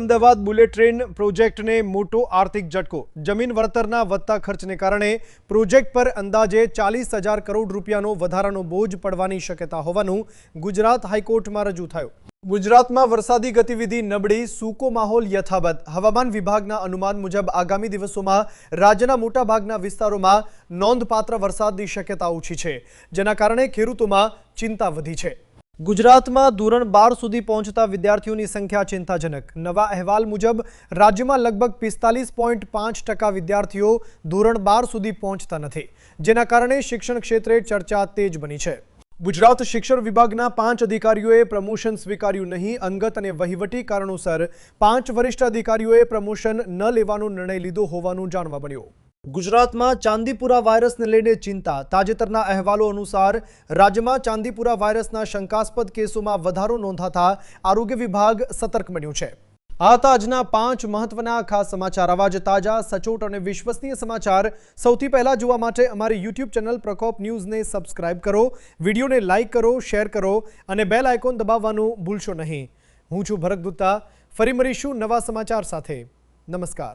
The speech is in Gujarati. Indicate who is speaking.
Speaker 1: અમદાવાદ બુલેટ ટ્રેન પ્રોજેક્ટને મોટો આર્થિક ઝટકો। જમીન વળતરના વધતા ખર્ચને કારણે પ્રોજેક્ટ પર અંદાજે 40,000 કરોડ રૂપિયાનો વધારાનો બોજ પડવાની શક્યતા હોવાનું ગુજરાત હાઈકોર્ટમાં રજૂ થયું। ગુજરાતમાં વરસાદી ગતિવિધિ નબળી, સૂકો માહોલ યથાવત। હવામાન વિભાગના અનુમાન મુજબ આગામી દિવસોમાં રાજ્યના મોટાભાગના વિસ્તારોમાં નોંધપાત્ર વરસાદની શક્યતા ઓછી છે, જેના કારણે ખેડૂતોમાં ચિંતા વધી છે। ગુજરાતમાં ધોરણ 12 સુધી પહોંચતા વિદ્યાર્થીઓની સંખ્યા ચિંતાજનક। નવા અહેવાલ મુજબ રાજ્યમાં લગભગ 45.5% વિદ્યાર્થીઓ ધોરણ 12 સુધી પહોંચતા નથી, જેના કારણે શિક્ષણ ક્ષેત્રે ચર્ચા તેજ બની છે। ગુજરાત શિક્ષણ વિભાગના 5 અધિકારીઓએ પ્રમોશન સ્વીકાર્યું નહીં। અંગત અને વહીવટી કારણોસર 5 વરિષ્ઠ અધિકારીઓએ પ્રમોશન ન લેવાનો નિર્ણય લીધો હોવાનું જાણવા મળ્યું। ગુજરાતમાં ચાંદીપુરા વાયરસને લઈને ચિંતા। તાજેતરના અહેવાલો અનુસાર રાજ્યમાં ચાંદીપુરા વાયરસના શંકાસ્પદ કેસોમાં વધારો નોંધાતા આરોગ્ય વિભાગ સતર્ક બન્યું છે। આ હતા આજના 5 મહત્વના ખાસ સમાચાર। આવા જ તાજા, સચોટ અને વિશ્વસનીય સમાચાર સૌથી પહેલા જોવા માટે અમારી YouTube ચેનલ પ્રકોપ ન્યૂઝને સબસ્ક્રાઇબ કરો, વિડીયોને લાઇક કરો, શેર કરો અને બેલ આઇકોન દબાવવાનું ભૂલશો નહીં। હું છું ભરત ગુપ્તા। ફરી મળીશું નવા સમાચાર સાથે। નમસ્કાર।